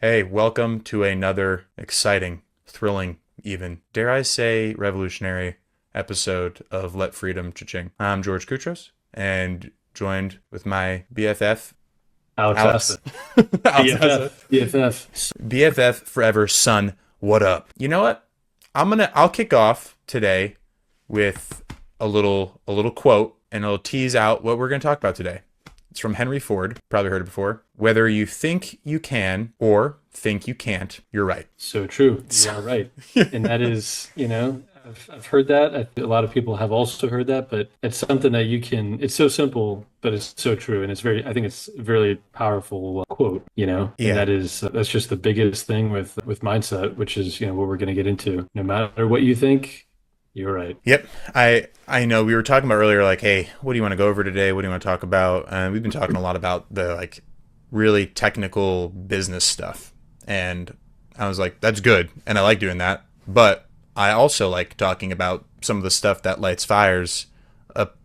Hey, welcome to another exciting, thrilling, even, dare I say, revolutionary episode of Let Freedom Cha-Ching. I'm George Koutros and joined with my BFF, Alex Alex. Aspa. Alex Assa. BFF. BFF. BFF forever, son. What up? You know what? I'll kick off today with a little quote and it'll tease out what we're gonna talk about today. It's from Henry Ford. Probably heard it before. Whether you think you can or think you can't, you're right. So true. You So, are right. And that is, I've heard that. A lot of people have also heard that, but it's something that it's so simple, but it's so true. And I think it's a very powerful quote, and yeah. that's just the biggest thing with mindset, which is, what we're going to get into. No matter what you think, you're right. Yep. I know we were talking about earlier, like, hey, what do you want to go over today? What do you want to talk about? And we've been talking a lot about the like really technical business stuff. And I was like, that's good. And I like doing that. But I also like talking about some of the stuff that lights fires up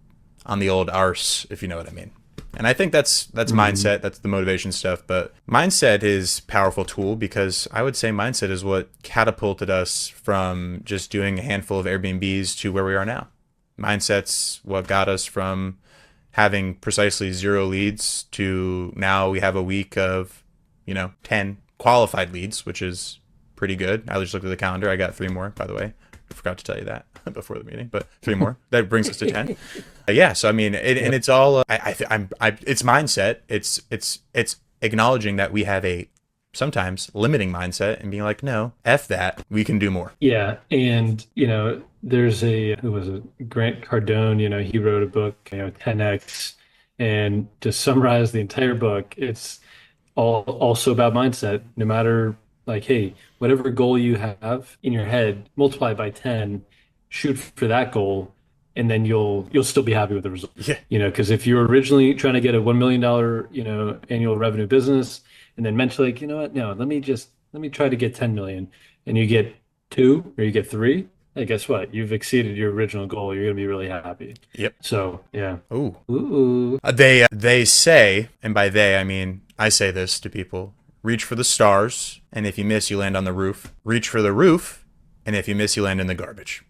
on the old arse, if you know what I mean. And I think that's Mhm. mindset, that's the motivation stuff, but mindset is a powerful tool because I would say mindset is what catapulted us from just doing a handful of Airbnbs to where we are now. Mindset's what got us from having precisely zero leads to now we have a week of, 10 qualified leads, which is pretty good. I just looked at the calendar. I got three more, by the way. I forgot to tell you that before the meeting, but three more. That brings us to 10. Yeah. So, I mean, and Yep. it's all, it's mindset. It's acknowledging that we have a sometimes limiting mindset and being like, no, F that. We can do more. Yeah, and there's who was it? Grant Cardone, he wrote a book, 10X, and to summarize the entire book, it's all also about mindset. No matter like, hey, whatever goal you have in your head, multiply it by 10, shoot for that goal, and then you'll still be happy with the result. Yeah. Because if you were originally trying to get a $1 million, annual revenue business, and then mentally like, you know what, no, let me try to get 10 million, and you get two or you get three, hey, guess what? You've exceeded your original goal. You're gonna be really happy. Yep. So yeah. Ooh. Ooh. They say, and by they I mean I say this to people: reach for the stars, and if you miss, you land on the roof. Reach for the roof, and if you miss, you land in the garbage.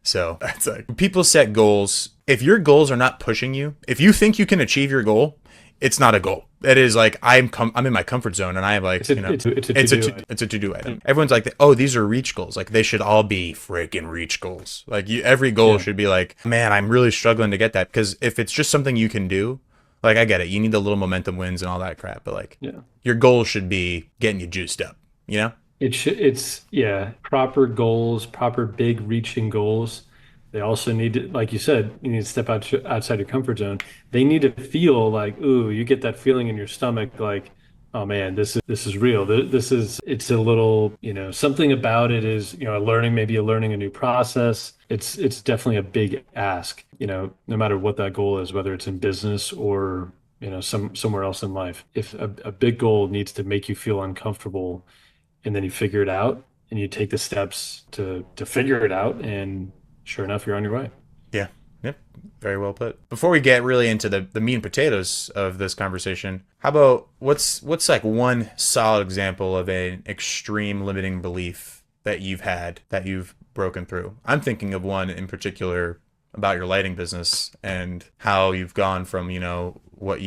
So that's like people set goals. If your goals are not pushing you, if you think you can achieve your goal, it's not a goal. It is like I'm in my comfort zone, and I am like It's a to-do item. it's a to do item. Everyone's like, oh, these are reach goals. Like they should all be freaking reach goals. Like every goal Yeah. should be like, man, I'm really struggling to get that because if it's just something you can do, like I get it, you need the little momentum wins and all that crap, but like Yeah. your goal should be getting you juiced up. You know? It's yeah, proper goals, proper big reaching goals. They also need to, like you said, you need to step outside your comfort zone. They need to feel like, ooh, you get that feeling in your stomach, like, oh man, this is real. It's a little, something about it is, maybe you're learning a new process. It's definitely a big ask, no matter what that goal is, whether it's in business or, somewhere else in life. If a big goal needs to make you feel uncomfortable and then you figure it out and you take the steps to figure it out, and sure enough, you're on your way. Yeah. Yep. Very well put. Before we get really into the meat and potatoes of this conversation, how about what's like one solid example of an extreme limiting belief that you've had that you've broken through? I'm thinking of one in particular about your lighting business and how you've gone from, what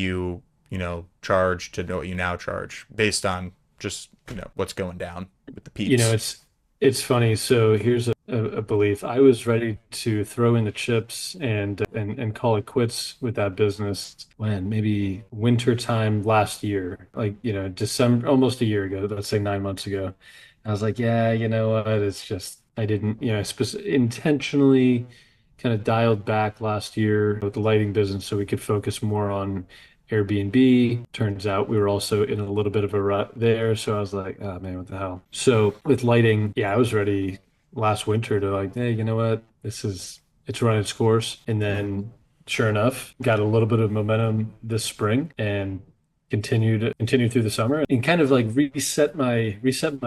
charge to what you now charge based on just, what's going down with the You know, peeps. it's funny. So here's a belief. I was ready to throw in the chips and call it quits with that business when maybe winter time last year, like, December, almost a year ago, let's say 9 months ago. I was like, yeah, you know what? It's just I didn't, intentionally kind of dialed back last year with the lighting business so we could focus more on Airbnb. Turns out we were also in a little bit of a rut there. So I was like, oh man, what the hell? So with lighting, yeah, I was ready last winter to like, hey, you know what? It's run its course. And then sure enough, got a little bit of momentum this spring and continued through the summer and kind of like reset my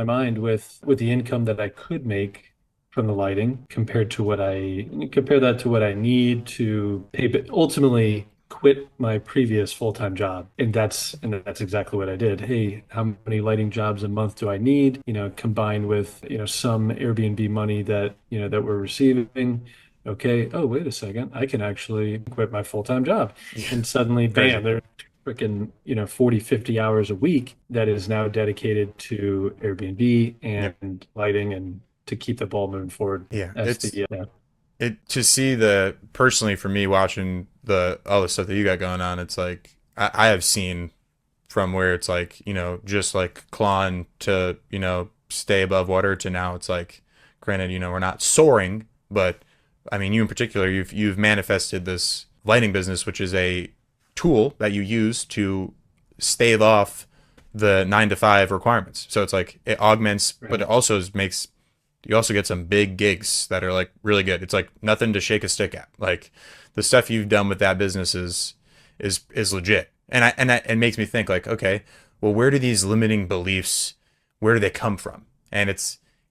mind with the income that I could make from the lighting compared to compare that to what I need to pay. But ultimately, quit my previous full-time job. And that's exactly what I did. Hey, how many lighting jobs a month do I need? Combined with, some Airbnb money that we're receiving. Okay, oh, wait a second. I can actually quit my full-time job. Yeah, And suddenly, crazy. bam, there's freaking, 40, 50 hours a week that is now dedicated to Airbnb Yep. and lighting and to keep the ball moving forward. Yeah, That's it's the, yeah. it to see the personally for me watching the all the stuff that you got going on. It's like I have seen from where it's like just like clawing to stay above water to now it's like granted we're not soaring, but I mean you in particular you've manifested this lighting business, which is a tool that you use to stave off the 9 to 5 requirements. So it's like it augments, but Right. it also makes you also get some big gigs that are like really good. It's like nothing to shake a stick at. Like the stuff you've done with that business is legit. And it makes me think like, okay, well, where do these limiting beliefs, where do they come from? And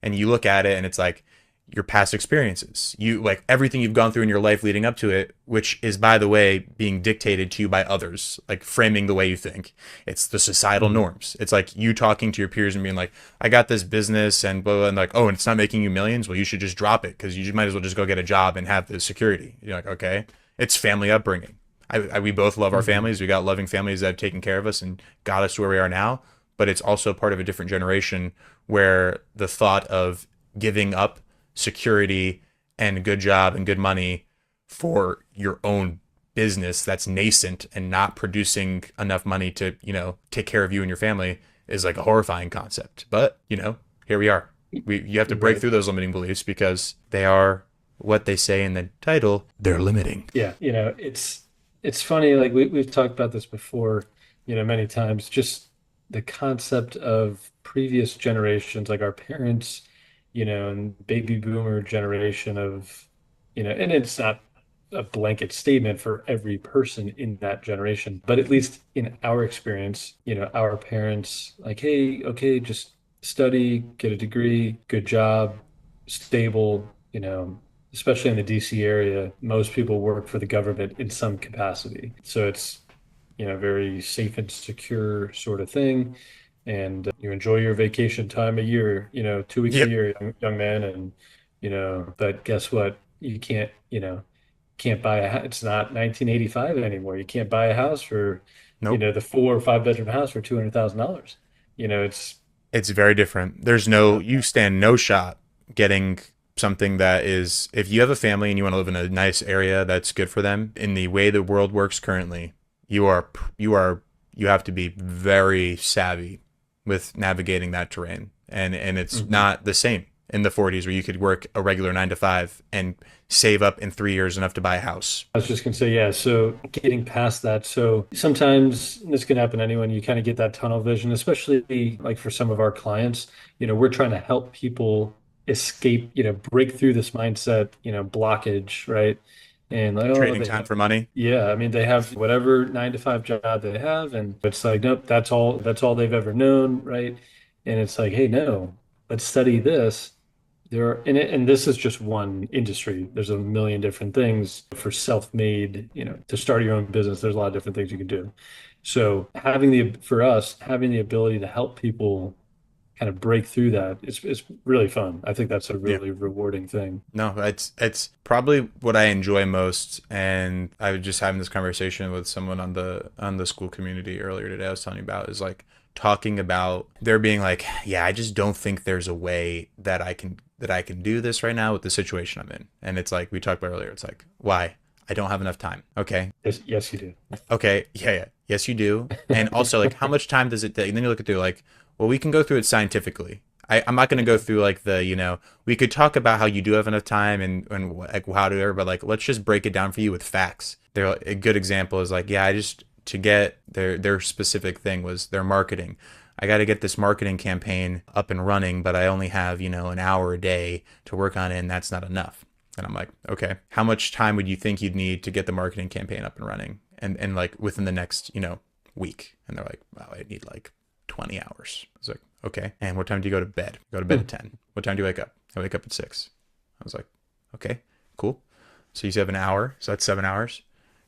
you look at it and it's like your past experiences, you like everything you've gone through in your life leading up to it, which is by the way being dictated to you by others, like framing the way you think. It's the societal Mhm. norms. It's like you talking to your peers and being like, I got this business and blah, blah, and like, oh, and it's not making you millions. Well, you should just drop it because you might as well just go get a job and have the security. You're like, okay, it's family upbringing. We both love our Mhm. families. We got loving families that have taken care of us and got us to where we are now. But it's also part of a different generation where the thought of giving up security and a good job and good money for your own business that's nascent and not producing enough money to, take care of you and your family is like a horrifying concept. But, here we are. You have to break Right. through those limiting beliefs because they are what they say in the title, they're limiting. Yeah. It's funny, like we've talked about this before, many times, just the concept of previous generations, like our parents, and baby boomer generation of, and it's not a blanket statement for every person in that generation, but at least in our experience, our parents, like, hey, okay, just study, get a degree, good job, stable, especially in the DC area, most people work for the government in some capacity. So it's, very safe and secure sort of thing. And you enjoy your vacation time a year, 2 weeks a Yep. year, young man. And, but guess what? You can't buy it's not 1985 anymore. You can't buy a house for, Nope. the 4 or 5 bedroom house for $200,000. It's, It's very different. You stand no shot getting something that is, if you have a family and you want to live in a nice area that's good for them, in the way the world works currently, you are, you have to be very savvy with navigating that terrain. And it's Mhm. not the same in the 40s where you could work a regular 9 to 5 and save up in 3 years enough to buy a house. I was just gonna say, yeah, so getting past that. So sometimes this can happen to anyone, you kind of get that tunnel vision, especially like for some of our clients, we're trying to help people escape, break through this mindset, blockage, right? And like, oh, Trading they time have, for money. yeah, I mean, they have whatever 9 to 5 job they have, and it's like, nope, that's all they've ever known, right? And it's like, hey, no, let's study this. And this is just one industry. There's a million different things for self-made, to start your own business. There's a lot of different things you can do. So for us, having the ability to help people kind of break through that, it's really fun. I think that's a Yeah. really rewarding thing. No, it's probably what I enjoy most, and I was just having this conversation with someone on the school community earlier today. I was telling you about is like talking about there being like, yeah, I just don't think there's a way that I can do this right now with the situation I'm in, and it's like we talked about earlier. It's like why I don't have enough time. Okay, Yes, yes, you okay, yeah, yeah, yes, you do, and do. also like how much time does it take? And then you look at through like, well, we can go through it scientifically. I'm not going to go through like we could talk about how you do have enough time and like how to do it, but like let's just break it down for you with facts. There a good example is like, yeah, I just to get their specific thing was their marketing. I got to get this marketing campaign up and running, but I only have, an hour a day to work on it, and that's not enough. And I'm like, okay, how much time would you think you'd need to get the marketing campaign up and running? And like within the next, week. And they're like, wow, I need like 20 hours. I was like, okay. And what time do you go to bed? Go to bed at 10. What time do you wake up? I wake up at 6. I was like, okay, cool. So you have an hour. So that's 7 hours.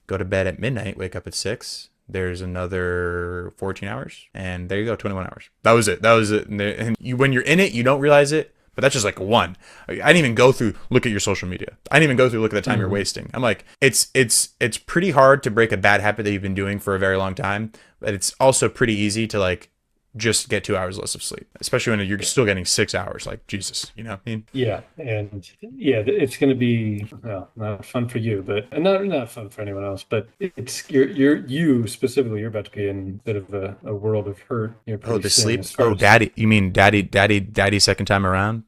go to bed at midnight, wake up at 6. There's another 14 hours, and there you go, 21 hours. That was it. That was it. And you, when you're in it, you don't realize it, but that's just like a one. I didn't even go through look at your social media. I didn't even go through look at the time you're wasting. I'm like, it's pretty hard to break a bad habit that you've been doing for a very long time, but it's also pretty easy to like just get 2 hours less of sleep, especially when you're still getting 6 hours. Like Jesus, you know what I mean? Yeah, and yeah, it's going to be well, not fun for you, but and not fun for anyone else. But it's you specifically. You're about to be in a bit of a world of hurt, Oh, pretty the soon. sleep. As far Oh, as daddy. You mean daddy second time around?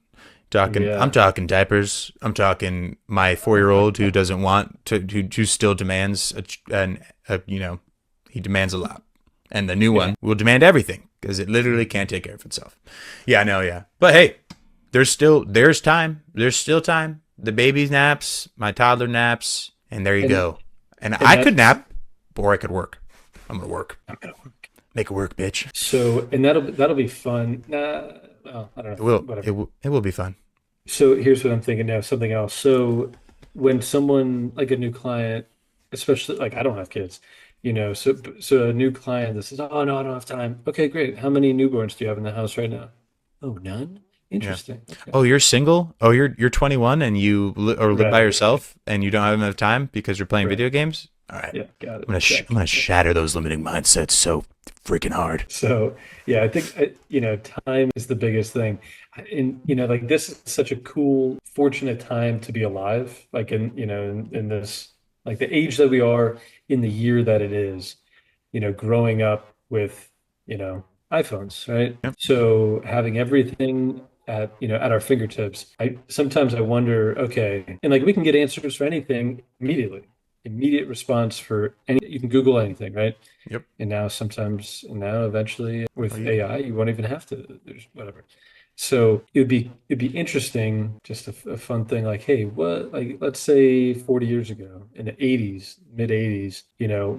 Talking. I'm yeah, talking diapers. I'm talking my 4-year-old who doesn't want to, who still demands he demands a lot, and the new yeah, one will demand everything because it literally can't take care of itself. Yeah, I know. Yeah, but hey, there's time. There's still time. The baby naps, my toddler naps, and there you and go. And and I could that's nap, or I could work. I'm gonna work. not gonna work. Make it work, bitch. So, and that'll be fun. Nah, well, I don't It know, will. It whatever. will. It will be fun. So here's what I'm thinking now, something else. So when someone like a new client, especially like I don't have kids, so a new client that says, "Oh no, I don't have time." Okay, great. How many newborns do you have in the house right now? Oh, none. Yeah. Interesting. Okay. Oh, you're single? Oh, you're 21 and or live by Right. yourself and you don't have enough time because you're playing Right. video games? All right. Yeah, got it. I'm Check. gonna shatter those limiting mindsets so freaking hard. So yeah, I think time is the biggest thing. And like this is such a cool, fortunate time to be alive. Like in this like the age that we are in the year that it is, growing up with, iPhones, right? Yep. So having everything at our fingertips. I wonder, okay, and like we can get answers for anything immediately. Immediate response for any you can Google anything, right? Yep. And now eventually Oh, with you, AI, you won't even have to, there's whatever. So it'd be interesting, just a fun thing like, hey, what like let's say 40 years ago in the 80s, mid 80s,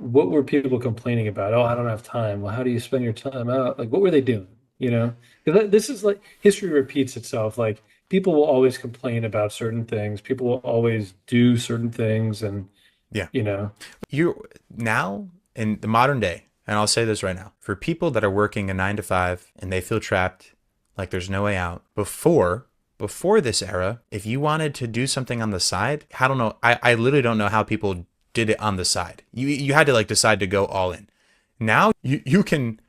what were people complaining about? Oh, I don't have time. Well, how do you spend your time out? Like what were they doing? You know? 'Cause this is like history repeats itself. Like people will always complain about certain things. People will always do certain things and yeah. you know, You now in the modern day, and I'll say this right now, for people that are working a 9 to 5 and they feel trapped, like there's no way out. Before this era, if you wanted to do something on the side, I don't know. I literally don't know how people did it on the side. You had to like decide to go all in. Now you can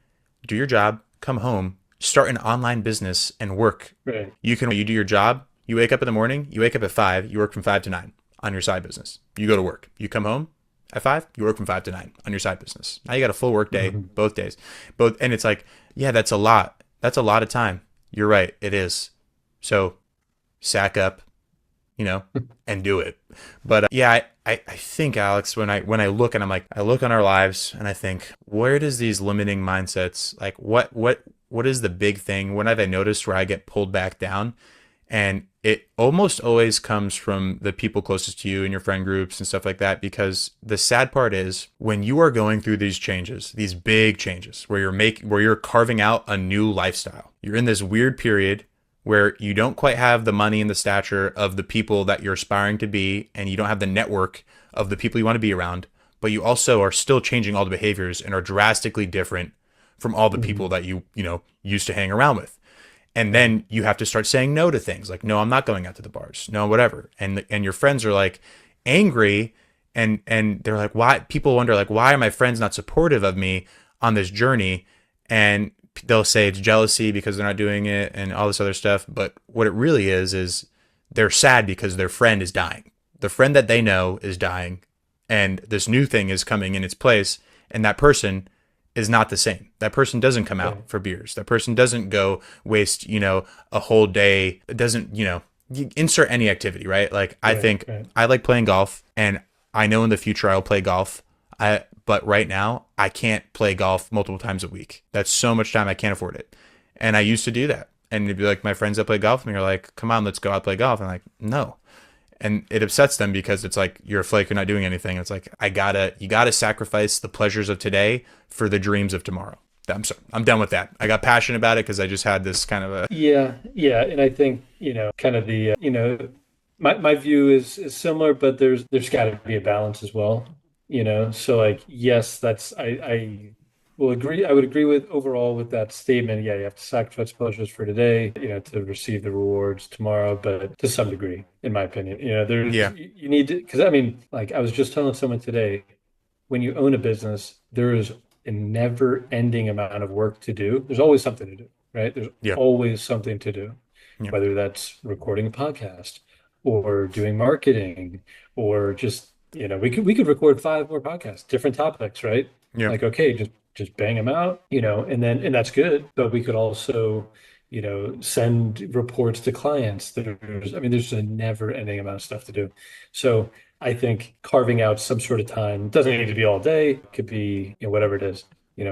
do your job, come home, start an online business and work. right. You do your job, you wake up in the morning, you wake up at 5, you work from 5 to 9 on your side business. You go to work. You come home at 5, you work from 5 to 9 on your side business. Now you got a full work day, Mhm. both days. And it's like, yeah, that's a lot. That's a lot of time. You're right, it is. So sack up, and do it. But yeah, I think Alex, when I look and I look on our lives and I think, where does these limiting mindsets like what is the big thing? When have I noticed where I get pulled back down? And it almost always comes from the people closest to you and your friend groups and stuff like that. Because the sad part is when you are going through these changes, these big changes, where you're carving out a new lifestyle, you're in this weird period where you don't quite have the money and the stature of the people that you're aspiring to be, and you don't have the network of the people you want to be around, but you also are still changing all the behaviors and are drastically different from all the people Mhm. that you used to hang around with. And then you have to start saying no to things like, no, I'm not going out to the bars, no, whatever. And your friends are like angry, and they're like, why? People wonder like, why are my friends not supportive of me on this journey? And they'll say it's jealousy because they're not doing it and all this other stuff. But what it really is they're sad because their friend is dying. The friend that they know is dying, and this new thing is coming in its place, and that person is not the same. That person doesn't come out Right. for beers. That person doesn't go waste, a whole day. It doesn't, you insert any activity, right? Like I Right. think Right. I like playing golf, and I know in the future I'll play golf. But right now I can't play golf multiple times a week. That's so much time I can't afford it. And I used to do that. And it'd be like my friends that play golf with me are like, come on, let's go out play golf. I'm like, no. And it upsets them because it's like you're a flake, you're not doing anything. It's like you gotta sacrifice the pleasures of today for the dreams of tomorrow. I'm sorry, I'm done with that. I got passionate about it because I just had this kind of a Yeah, yeah, and I think, kind of my view is similar, but there's got to be a balance as well. So like, yes, I will agree. I would agree with overall with that statement. Yeah, you have to sacrifice pleasures for today, to receive the rewards tomorrow, but to some degree, in my opinion, Yeah. you need to, because I mean, like I was just telling someone today, when you own a business, there is a never-ending amount of work to do. There's always something to do, right? There's Yeah. always something to do, Yeah. whether that's recording a podcast or doing marketing or just, we could record 5 more podcasts, different topics, right? Yeah. Like, okay, just bang them out, and that's good. But we could also, send reports to clients. There's a never-ending amount of stuff to do. So I think carving out some sort of time doesn't need to be all day. It could be, whatever it is,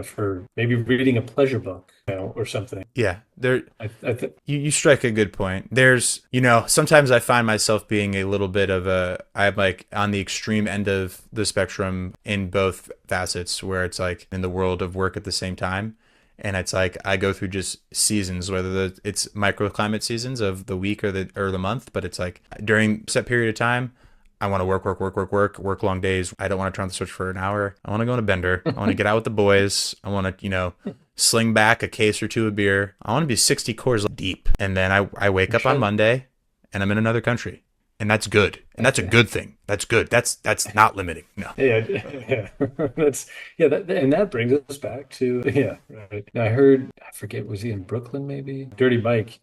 for maybe reading a pleasure book, or something. Yeah. There I think, you strike a good point. There's, sometimes I find myself being a little bit of I'm like on the extreme end of the spectrum in both facets where it's like in the world of work at the same time. And it's like I go through just seasons, whether it's microclimate seasons of the week or the month, but it's like during a set period of time, I want to work long days. I don't want to turn on the switch for an hour. I want to go on a bender. I want to get out with the boys. I want to, sling back a case or two of beer. I want to be 60 cores deep. And then I wake you up on should. Monday and I'm in another country. And that's good. And that's a good thing. That's good. That's not limiting. No. Yeah, yeah. And that brings us back to, yeah, right. Now I heard, I forget, was he in Brooklyn maybe? Dirty Mike.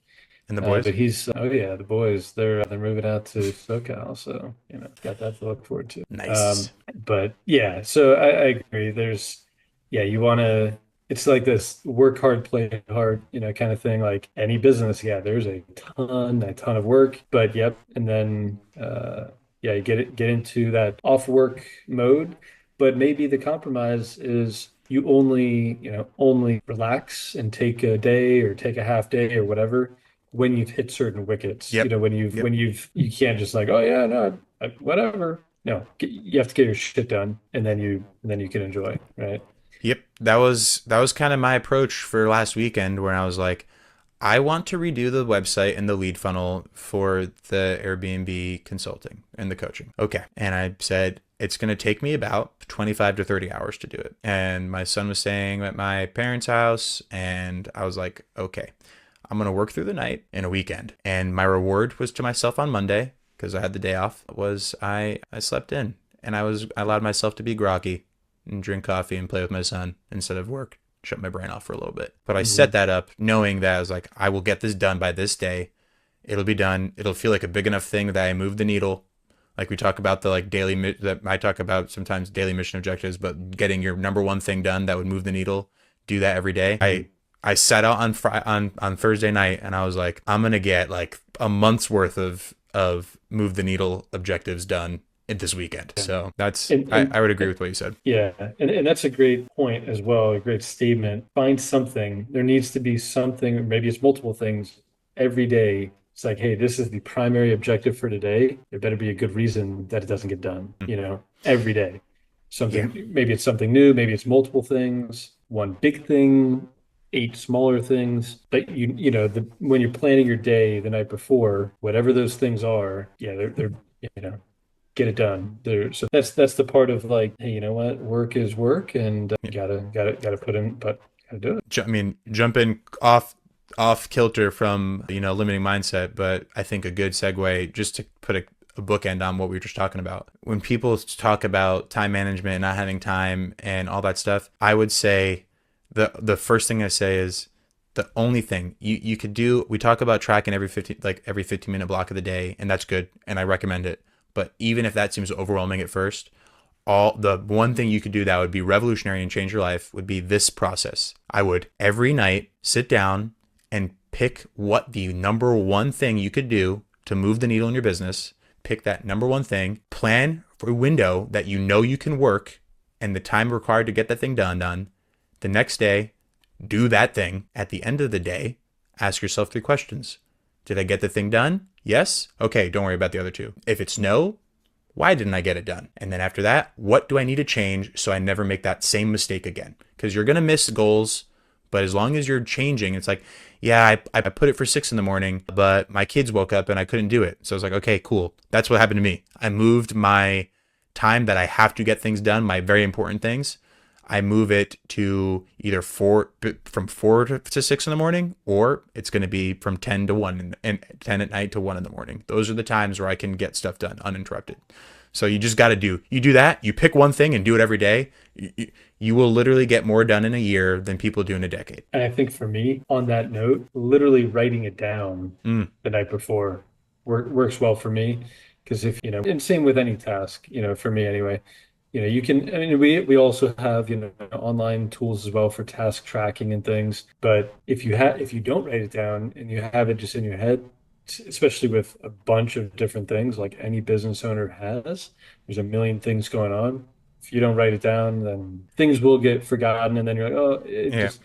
And the boys? But oh yeah, the boys, they're moving out to SoCal, so got that to look forward to. Nice. But yeah, so I agree. Yeah, you want to. It's like this work hard, play hard, kind of thing. Like any business, yeah, there's a ton of work, but yep, and then yeah, you get into that off work mode. But maybe the compromise is you only relax and take a day or take a half day or whatever when you've hit certain wickets, Yep. when Yep. you can't just like, oh yeah, no, whatever. No, you have to get your shit done, and then you can enjoy, right? Yep. That was kind of my approach for last weekend where I was like, I want to redo the website and the lead funnel for the Airbnb consulting and the coaching. Okay. And I said, it's going to take me about 25 to 30 hours to do it. And my son was staying at my parents' house. And I was like, okay, I'm going to work through the night in a weekend. And my reward was to myself on Monday, because I had the day off, was I slept in and I allowed myself to be groggy and drink coffee and play with my son instead of work, shut my brain off for a little bit. But I set Mhm. that up knowing that I was like, I will get this done by this day. It'll be done. It'll feel like a big enough thing that I move the needle. Like we talk about the like that I talk about sometimes daily mission objectives, but getting your number one thing done that would move the needle. Do that every day. I set out on Thursday night and I was like, I'm gonna get like a month's worth of move the needle objectives done in this weekend. Yeah. So that's And I would agree with what you said. yeah, and that's a great point as well, a great statement. Find something. There needs to be something, or maybe it's multiple things every day. It's like, hey, this is the primary objective for today. There better be a good reason that it doesn't get done, every day. Yeah. Maybe it's something new, maybe it's multiple things, one big thing, 8 smaller things. But when you're planning your day the night before, whatever those things are, yeah, they're you know get it done. So that's the part of like, hey, you know what? Work is work, and gotta put in, but gotta do it. I mean, jumping off kilter from limiting mindset, but I think a good segue just to put a bookend on what we were just talking about. When people talk about time management and not having time and all that stuff, I would say the first thing I say is the only thing you could do. We talk about tracking every 15-minute block of the day, and that's good, and I recommend it. But even if that seems overwhelming at first, all the one thing you could do that would be revolutionary and change your life would be this process. I would every night sit down and pick what the number one thing you could do to move the needle in your business. Pick that number one thing, plan for a window that you can work and the time required to get that thing done. The next day, do that thing. At the end of the day, ask yourself 3 questions. Did I get the thing done? Yes? Okay, don't worry about the other 2. If it's no, why didn't I get it done? And then after that, what do I need to change so I never make that same mistake again? Because you're going to miss goals, but as long as you're changing, it's like, yeah, I put it for 6 in the morning, but my kids woke up and I couldn't do it. So I was like, okay, cool. That's what happened to me. I moved my time that I have to get things done, my very important things, I move it to either from 4 to 6 in the morning, or it's going to be from 10 to 1 and 10 at night to 1 in the morning. Those are the times where I can get stuff done uninterrupted. So you just got to do that. You pick one thing and do it every day. You will literally get more done in a year than people do in a decade. And I think for me, on that note, literally writing it down Mm, the night before works well for me. Because if, and same with any task, for me anyway, you can, I mean, we also have, online tools as well for task tracking and things. But if you don't write it down and you have it just in your head, especially with a bunch of different things like any business owner has, there's a million things going on. If you don't write it down, then things will get forgotten. And then you're like, oh, it yeah. just,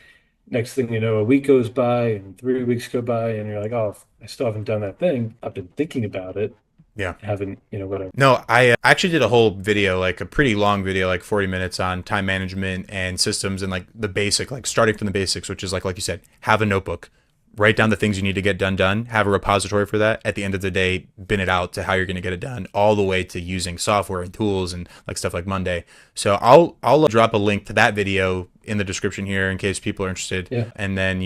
next thing you know, a week goes by and 3 weeks go by, and you're like, oh, I still haven't done that thing. I've been thinking about it. Yeah. Haven't, whatever. No, I actually did a whole video, like a pretty long video, like 40 minutes on time management and systems and like the basic, like starting from the basics, which is like you said, have a notebook, write down the things you need to get done, have a repository for that. At the end of the day, bin it out to how you're going to get it done, all the way to using software and tools and like stuff like Monday. So I'll drop a link to that video in the description here in case people are interested. Yeah. And then,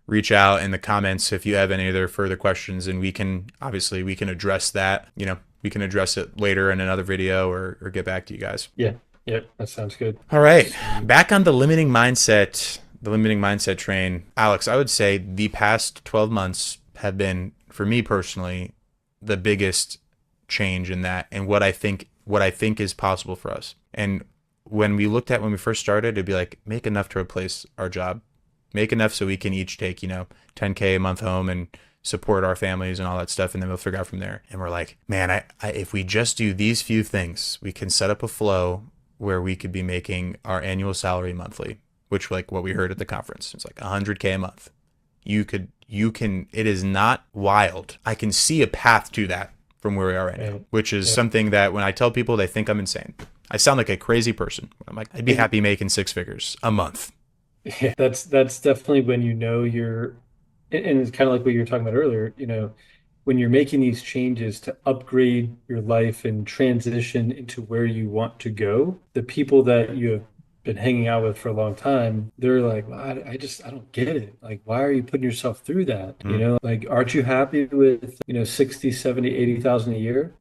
reach out in the comments if you have any other further questions, and we can address that. We can address it later in another video or get back to you guys. Yeah. Yeah. That sounds good. All right. Back on the limiting mindset train. Alex, I would say the past 12 months have been, for me personally, the biggest change in that and what I think is possible for us. And when we first started, it'd be like, make enough to replace our job. Make enough so we can each take, $10K a month home and support our families and all that stuff, and then we'll figure out from there. And we're like, man, if we just do these few things, we can set up a flow where we could be making our annual salary monthly, which like what we heard at the conference, it's like $100K a month. You can, it is not wild. I can see a path to that from where we are right now, which is something that when I tell people, they think I'm insane. I sound like a crazy person. I'm like, I'd be happy making 6 figures a month. Yeah, that's definitely when you're, and it's kind of like what you were talking about earlier, when you're making these changes to upgrade your life and transition into where you want to go, the people that you have been hanging out with for a long time, they're like, well, I don't get it. Like, why are you putting yourself through that? Like, aren't you happy with, 60, 70, 80,000 a year?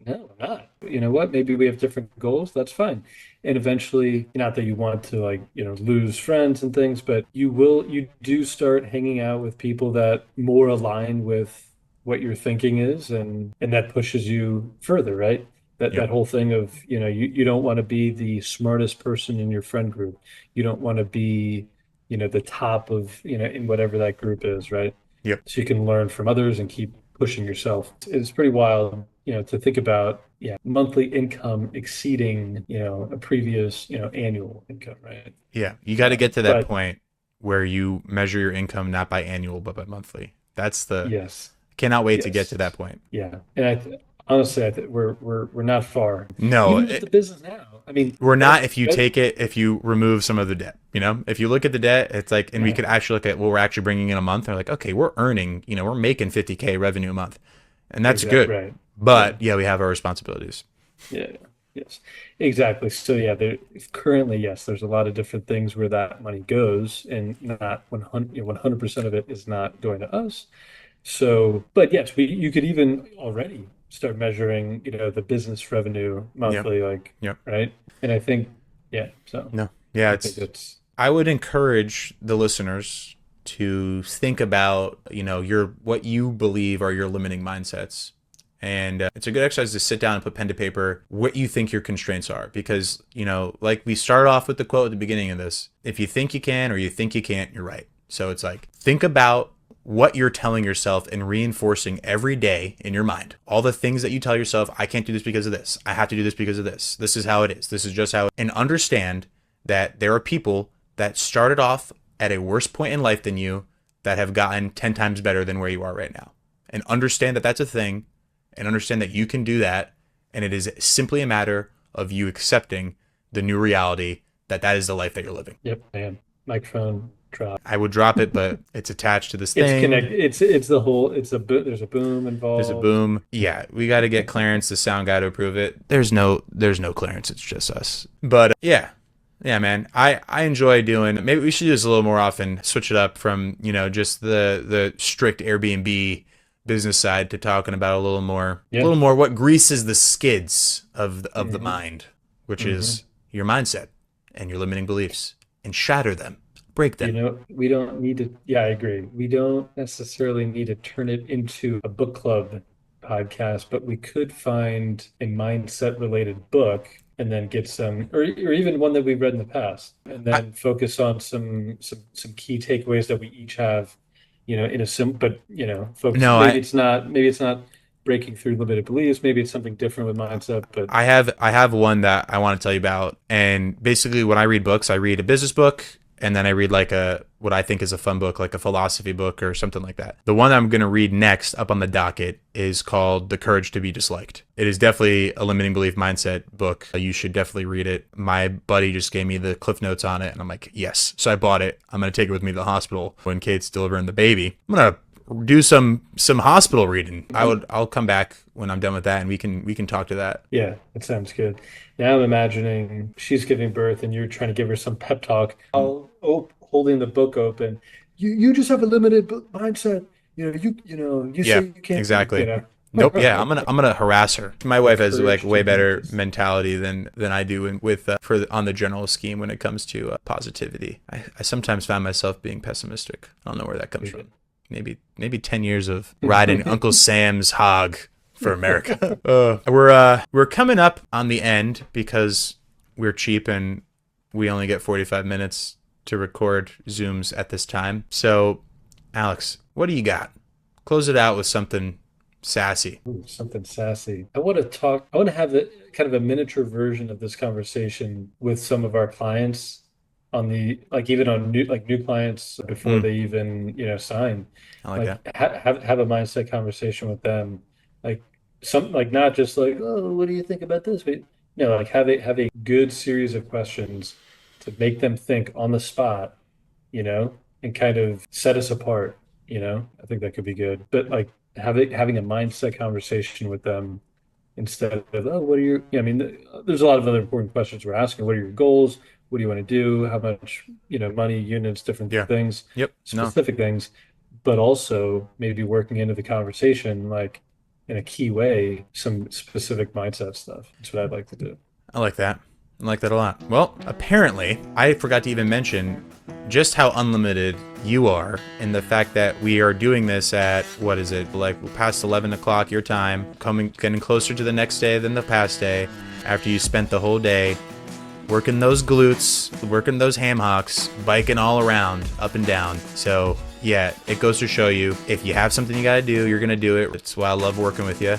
No, I'm not. You know what? Maybe we have different goals. That's fine. And eventually, not that you want to lose friends and things, but you do start hanging out with people that more align with what your thinking is, and that pushes you further, right? That whole thing of, you don't want to be the smartest person in your friend group. You don't want to be, the top of, in whatever that group is, right? Yep. So you can learn from others and keep pushing yourself. It's pretty wild, to think about, monthly income exceeding, a previous, annual income, right? Yeah. You got to get to that point where you measure your income not by annual, but by monthly. That's yes. Cannot wait to get to that point. Yeah. And honestly, I think we're not far. No, even with the business now. I mean, we're not. If you remove some of the debt, if you look at the debt, it's like, and we could actually look at what we're actually bringing in a month. They're like, okay, we're earning, we're making 50K revenue a month, and that's good. Right. But we have our responsibilities. Yeah. Yes. Exactly. So currently, yes, there's a lot of different things where that money goes, and not 100% of it is not going to us. So, but yes, you could even already start measuring, the business revenue monthly, right? And I think, so no, yeah, I would encourage the listeners to think about, what you believe are your limiting mindsets. And it's a good exercise to sit down and put pen to paper what you think your constraints are. Because, like we started off with the quote at the beginning of this, if you think you can or you think you can't, you're right. So it's like, think about what you're telling yourself and reinforcing every day in your mind. All the things that you tell yourself, I can't do this because of this. I have to do this because of this. This is how it is. This is just how it is. And understand that there are people that started off at a worse point in life than you that have gotten 10 times better than where you are right now. And understand that that's a thing, and understand that you can do that. And it is simply a matter of you accepting the new reality that is the life that you're living. Yep. Man, microphone drop. I would drop it, but it's attached to this It's thing. connected. It's the whole. There's a boom There's a involved. boom. Yeah, we got to get Clarence, the sound guy, to approve it. There's no Clarence. It's just us. But yeah, yeah, man. I enjoy doing. Maybe we should do this a little more often. Switch it up from just the strict Airbnb business side to talking about a Yeah. little more what greases the skids of the hmm mind, which hmm is your mindset and your limiting beliefs, and shatter them, break them. We don't need to, yeah, I agree. We don't necessarily need to turn it into a book club podcast, but we could find a mindset related book and then get some, or even one that we've read in the past, and I, then focus on some key takeaways that we each have, in a but focus, no, maybe it's not breaking through limited beliefs, maybe it's something different with mindset, but I have one that I want to tell you about. And basically when I read books, I read a business book and then I read like a what I think is a fun book, like a philosophy book or something like that. The one I'm going to read next up on the docket is called The Courage to be Disliked. It is definitely a limiting belief mindset book. You should definitely read it. My buddy just gave me the cliff notes on it and I'm like, yes. So I bought it. I'm going to take it with me to the hospital when Kate's delivering the baby. I'm going to do some hospital reading. I'll come back when I'm done with that and we can talk to that. yeah, that sounds good. Now I'm imagining she's giving birth and you're trying to give her some pep talk. Holding the book open. You just have a limited mindset. You say Yeah, you can't. exactly. Nope. Yeah, I'm gonna harass her. My The wife has like courage to way be better dis- mentality than I do with on the general scheme when it comes to positivity. I sometimes find myself being pessimistic. I don't know where that comes from. Maybe 10 years of riding Uncle Sam's hog for America. We're coming up on the end because we're cheap and we only get 45 minutes to record Zooms at this time. So, Alex, what do you got? Close it out with something sassy. Ooh, something sassy. I want to talk. I want to have kind of a miniature version of this conversation with some of our clients on the like even on new clients before Mm, they even sign. I like Like that. have a mindset conversation with them. Like some like not just like, oh, what do you think about this? But no, like have a good series of questions to make them think on the spot, and kind of set us apart. I think that could be good. But like having a mindset conversation with them instead of, oh, what are your, I mean, there's a lot of other important questions we're asking. What are your goals? What do you want to do? How much, money, units, different Yeah. things, Yep. No, specific things, but also maybe working into the conversation, like in a key way, some specific mindset stuff. That's what I'd like to do. I like that. I like that a lot. Well, apparently, I forgot to even mention just how unlimited you are in the fact that we are doing this at, what is it, like past 11 o'clock your time, getting closer to the next day than the past day, after you spent the whole day working those glutes, working those ham hocks, biking all around, up and down. So, yeah, it goes to show you, if you have something you gotta do, you're gonna do it. That's why I love working with you.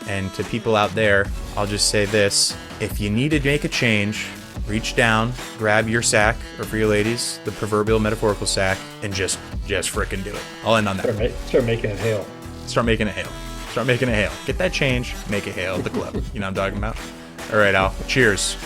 And to people out there, I'll just say this. If you need to make a change, reach down, grab your sack, or for you ladies, the proverbial metaphorical sack, and just frickin' do it. I'll end on that. Start making it hail. Start making it hail. Start making it hail. Get that change, make it hail at the club. You know what I'm talking about? All right, Al. Cheers.